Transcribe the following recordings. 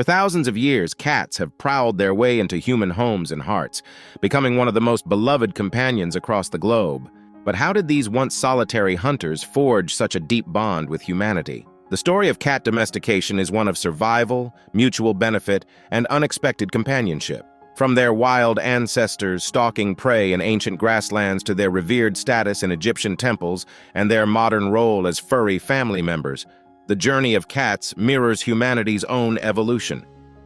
For thousands of years, cats have prowled their way into human homes and hearts, becoming one of the most beloved companions across the globe. But how did these once solitary hunters forge such a deep bond with humanity? The story of cat domestication is one of survival, mutual benefit, and unexpected companionship. From their wild ancestors stalking prey in ancient grasslands to their revered status in Egyptian temples and their modern role as furry family members, the journey of cats mirrors humanity's own evolution.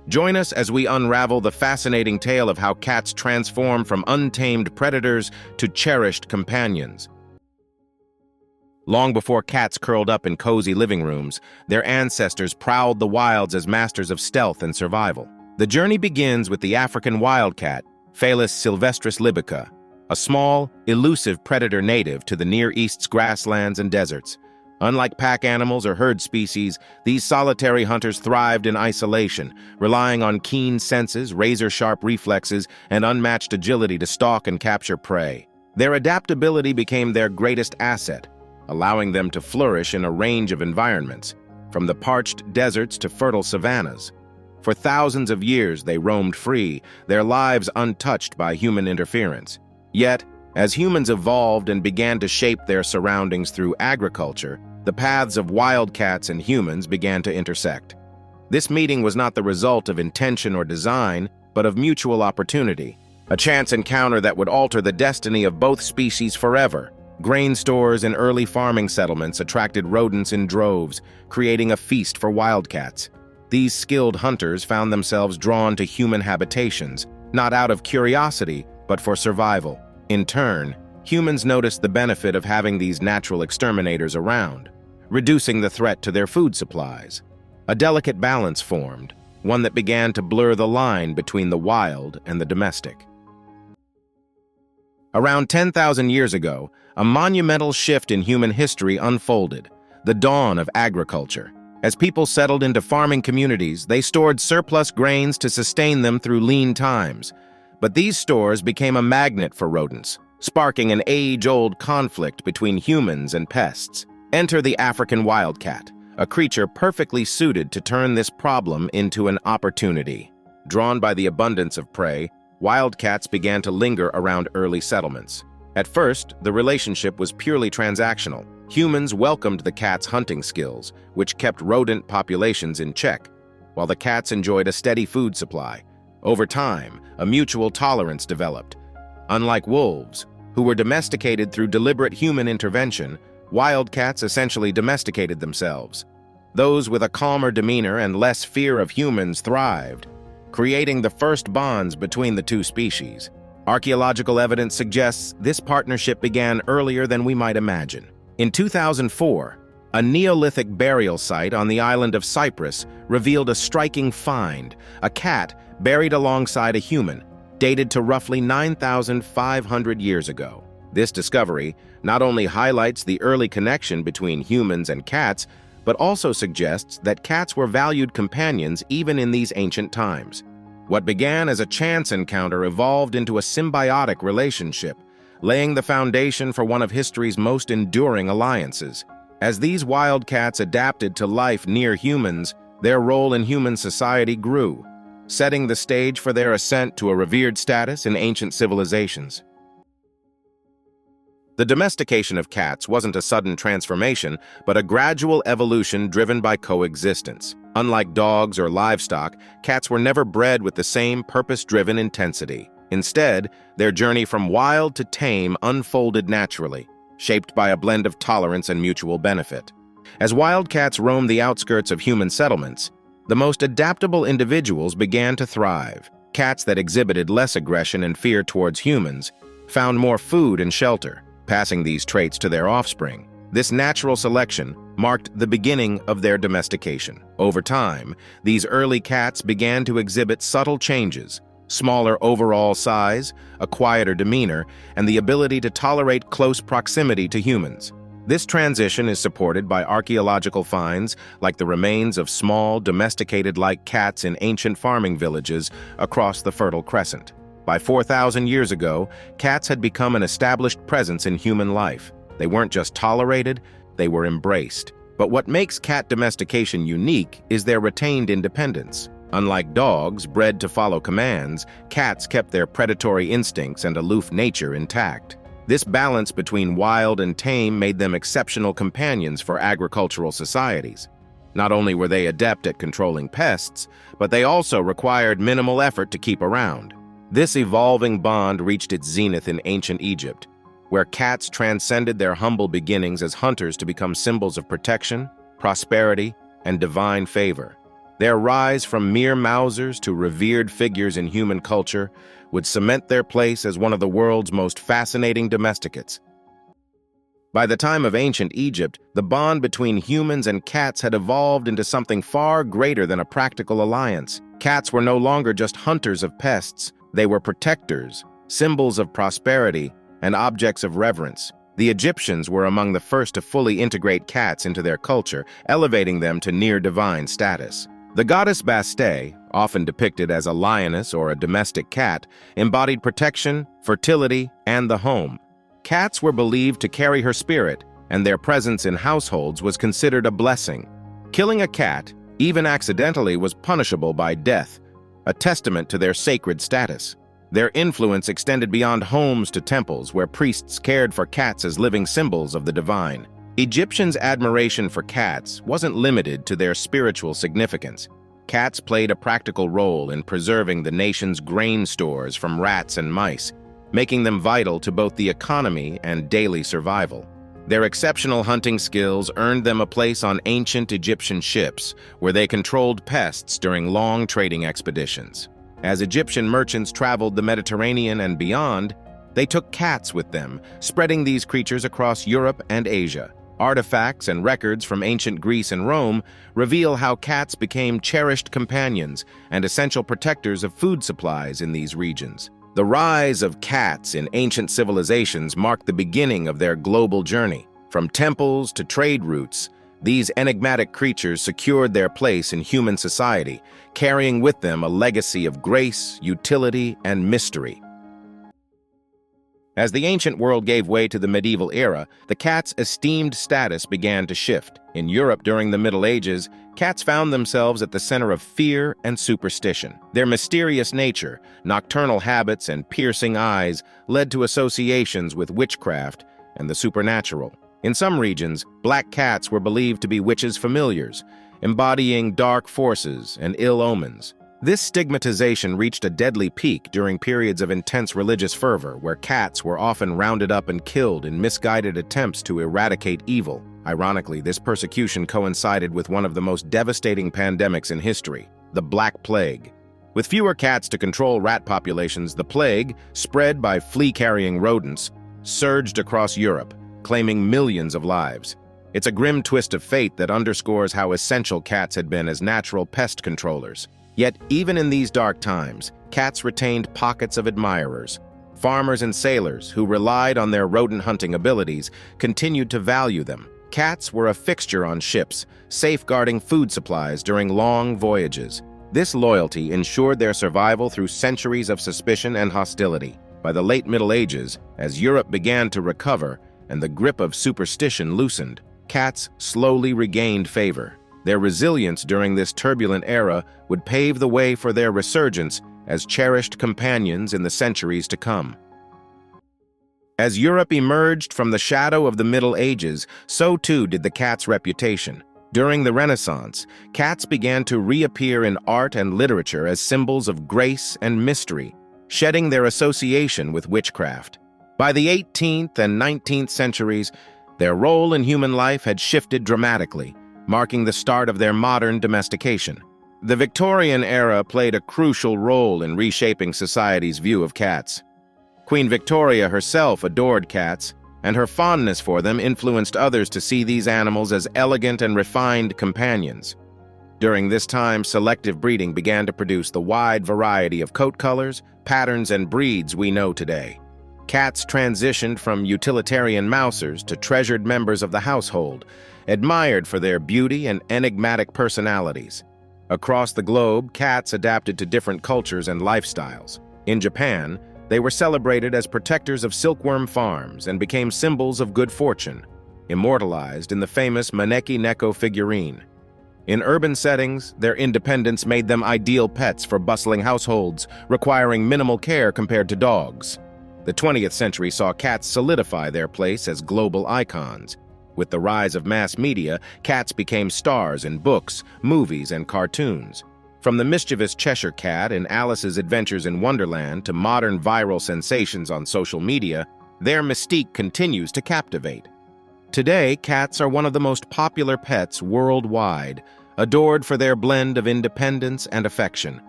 Join us as we unravel the fascinating tale of how cats transform from untamed predators to cherished companions. Long before cats curled up in cozy living rooms, their ancestors prowled the wilds as masters of stealth and survival. The journey begins with the African wildcat, Felis sylvestris libica, a small, elusive predator native to the Near East's grasslands and deserts. Unlike pack animals or herd species, these solitary hunters thrived in isolation, relying on keen senses, razor-sharp reflexes, and unmatched agility to stalk and capture prey. Their adaptability became their greatest asset, allowing them to flourish in a range of environments, from the parched deserts to fertile savannas. For thousands of years, they roamed free, their lives untouched by human interference. Yet, as humans evolved and began to shape their surroundings through agriculture, the paths of wildcats and humans began to intersect. This meeting was not the result of intention or design, but of mutual opportunity, a chance encounter that would alter the destiny of both species forever. Grain stores and early farming settlements attracted rodents in droves, creating a feast for wildcats. These skilled hunters found themselves drawn to human habitations, not out of curiosity, but for survival. In turn, humans noticed the benefit of having these natural exterminators around, reducing the threat to their food supplies. A delicate balance formed, one that began to blur the line between the wild and the domestic. Around 10,000 years ago, a monumental shift in human history unfolded, the dawn of agriculture. As people settled into farming communities, they stored surplus grains to sustain them through lean times. But these stores became a magnet for rodents, sparking an age-old conflict between humans and pests. Enter the African wildcat, a creature perfectly suited to turn this problem into an opportunity. Drawn by the abundance of prey, wildcats began to linger around early settlements. At first, the relationship was purely transactional. Humans welcomed the cat's hunting skills, which kept rodent populations in check, while the cats enjoyed a steady food supply. Over time, a mutual tolerance developed. Unlike wolves, who were domesticated through deliberate human intervention, wildcats essentially domesticated themselves. Those with a calmer demeanor and less fear of humans thrived, creating the first bonds between the two species. Archaeological evidence suggests this partnership began earlier than we might imagine. In 2004, a Neolithic burial site on the island of Cyprus revealed a striking find, a cat buried alongside a human, dated to roughly 9,500 years ago. This discovery not only highlights the early connection between humans and cats, but also suggests that cats were valued companions even in these ancient times. What began as a chance encounter evolved into a symbiotic relationship, laying the foundation for one of history's most enduring alliances. As these wildcats adapted to life near humans, their role in human society grew, setting the stage for their ascent to a revered status in ancient civilizations. The domestication of cats wasn't a sudden transformation, but a gradual evolution driven by coexistence. Unlike dogs or livestock, cats were never bred with the same purpose-driven intensity. Instead, their journey from wild to tame unfolded naturally, shaped by a blend of tolerance and mutual benefit. As wildcats roamed the outskirts of human settlements, the most adaptable individuals began to thrive. Cats that exhibited less aggression and fear towards humans found more food and shelter, passing these traits to their offspring. This natural selection marked the beginning of their domestication. Over time, these early cats began to exhibit subtle changes: smaller overall size, a quieter demeanor, and the ability to tolerate close proximity to humans. This transition is supported by archaeological finds like the remains of small, domesticated-like cats in ancient farming villages across the Fertile Crescent. By 4,000 years ago, cats had become an established presence in human life. They weren't just tolerated, they were embraced. But what makes cat domestication unique is their retained independence. Unlike dogs, bred to follow commands, cats kept their predatory instincts and aloof nature intact. This balance between wild and tame made them exceptional companions for agricultural societies. Not only were they adept at controlling pests, but they also required minimal effort to keep around. This evolving bond reached its zenith in ancient Egypt, where cats transcended their humble beginnings as hunters to become symbols of protection, prosperity, and divine favor. Their rise from mere mousers to revered figures in human culture would cement their place as one of the world's most fascinating domesticates. By the time of ancient Egypt, the bond between humans and cats had evolved into something far greater than a practical alliance. Cats were no longer just hunters of pests, they were protectors, symbols of prosperity, and objects of reverence. The Egyptians were among the first to fully integrate cats into their culture, elevating them to near-divine status. The goddess Bastet, often depicted as a lioness or a domestic cat, embodied protection, fertility, and the home. Cats were believed to carry her spirit, and their presence in households was considered a blessing. Killing a cat, even accidentally, was punishable by death, a testament to their sacred status. Their influence extended beyond homes to temples, where priests cared for cats as living symbols of the divine. Egyptians' admiration for cats wasn't limited to their spiritual significance. Cats played a practical role in preserving the nation's grain stores from rats and mice, making them vital to both the economy and daily survival. Their exceptional hunting skills earned them a place on ancient Egyptian ships, where they controlled pests during long trading expeditions. As Egyptian merchants traveled the Mediterranean and beyond, they took cats with them, spreading these creatures across Europe and Asia. Artifacts and records from ancient Greece and Rome reveal how cats became cherished companions and essential protectors of food supplies in these regions. The rise of cats in ancient civilizations marked the beginning of their global journey. From temples to trade routes, these enigmatic creatures secured their place in human society, carrying with them a legacy of grace, utility, and mystery. As the ancient world gave way to the medieval era, the cat's esteemed status began to shift. In Europe during the Middle Ages, cats found themselves at the center of fear and superstition. Their mysterious nature, nocturnal habits, and piercing eyes led to associations with witchcraft and the supernatural. In some regions, black cats were believed to be witches' familiars, embodying dark forces and ill omens. This stigmatization reached a deadly peak during periods of intense religious fervor, where cats were often rounded up and killed in misguided attempts to eradicate evil. Ironically, this persecution coincided with one of the most devastating pandemics in history, the Black Plague. With fewer cats to control rat populations, the plague, spread by flea-carrying rodents, surged across Europe, claiming millions of lives. It's a grim twist of fate that underscores how essential cats had been as natural pest controllers. Yet, even in these dark times, cats retained pockets of admirers. Farmers and sailors, who relied on their rodent-hunting abilities, continued to value them. Cats were a fixture on ships, safeguarding food supplies during long voyages. This loyalty ensured their survival through centuries of suspicion and hostility. By the late Middle Ages, as Europe began to recover and the grip of superstition loosened, cats slowly regained favor. Their resilience during this turbulent era would pave the way for their resurgence as cherished companions in the centuries to come. As Europe emerged from the shadow of the Middle Ages, so too did the cat's reputation. During the Renaissance, cats began to reappear in art and literature as symbols of grace and mystery, shedding their association with witchcraft. By the 18th and 19th centuries, their role in human life had shifted dramatically, marking the start of their modern domestication. The Victorian era played a crucial role in reshaping society's view of cats. Queen Victoria herself adored cats, and her fondness for them influenced others to see these animals as elegant and refined companions. During this time, selective breeding began to produce the wide variety of coat colors, patterns, and breeds we know today. Cats transitioned from utilitarian mousers to treasured members of the household, admired for their beauty and enigmatic personalities. Across the globe, cats adapted to different cultures and lifestyles. In Japan, they were celebrated as protectors of silkworm farms and became symbols of good fortune, immortalized in the famous Maneki Neko figurine. In urban settings, their independence made them ideal pets for bustling households, requiring minimal care compared to dogs. The 20th century saw cats solidify their place as global icons. With the rise of mass media, cats became stars in books, movies, and cartoons. From the mischievous Cheshire Cat in Alice's Adventures in Wonderland to modern viral sensations on social media, their mystique continues to captivate. Today, cats are one of the most popular pets worldwide, adored for their blend of independence and affection.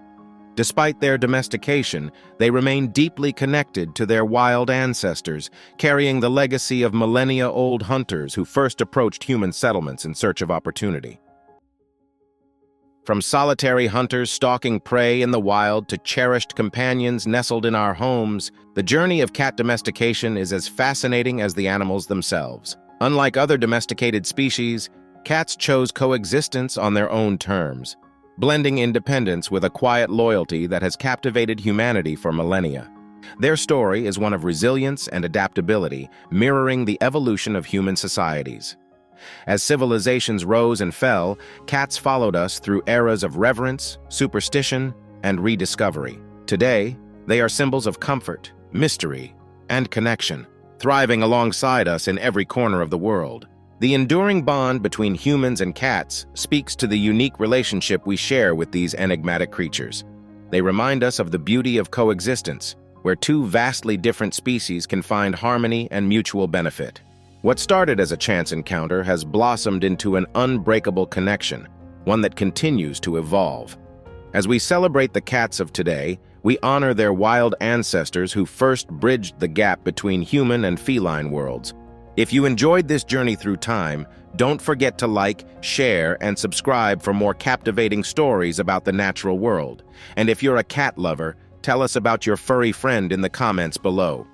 Despite their domestication, they remain deeply connected to their wild ancestors, carrying the legacy of millennia-old hunters who first approached human settlements in search of opportunity. From solitary hunters stalking prey in the wild to cherished companions nestled in our homes, the journey of cat domestication is as fascinating as the animals themselves. Unlike other domesticated species, cats chose coexistence on their own terms, blending independence with a quiet loyalty that has captivated humanity for millennia. Their story is one of resilience and adaptability, mirroring the evolution of human societies. As civilizations rose and fell, cats followed us through eras of reverence, superstition, and rediscovery. Today, they are symbols of comfort, mystery, and connection, thriving alongside us in every corner of the world. The enduring bond between humans and cats speaks to the unique relationship we share with these enigmatic creatures. They remind us of the beauty of coexistence, where two vastly different species can find harmony and mutual benefit. What started as a chance encounter has blossomed into an unbreakable connection, one that continues to evolve. As we celebrate the cats of today, we honor their wild ancestors who first bridged the gap between human and feline worlds. If you enjoyed this journey through time, don't forget to like, share, and subscribe for more captivating stories about the natural world. And if you're a cat lover, tell us about your furry friend in the comments below.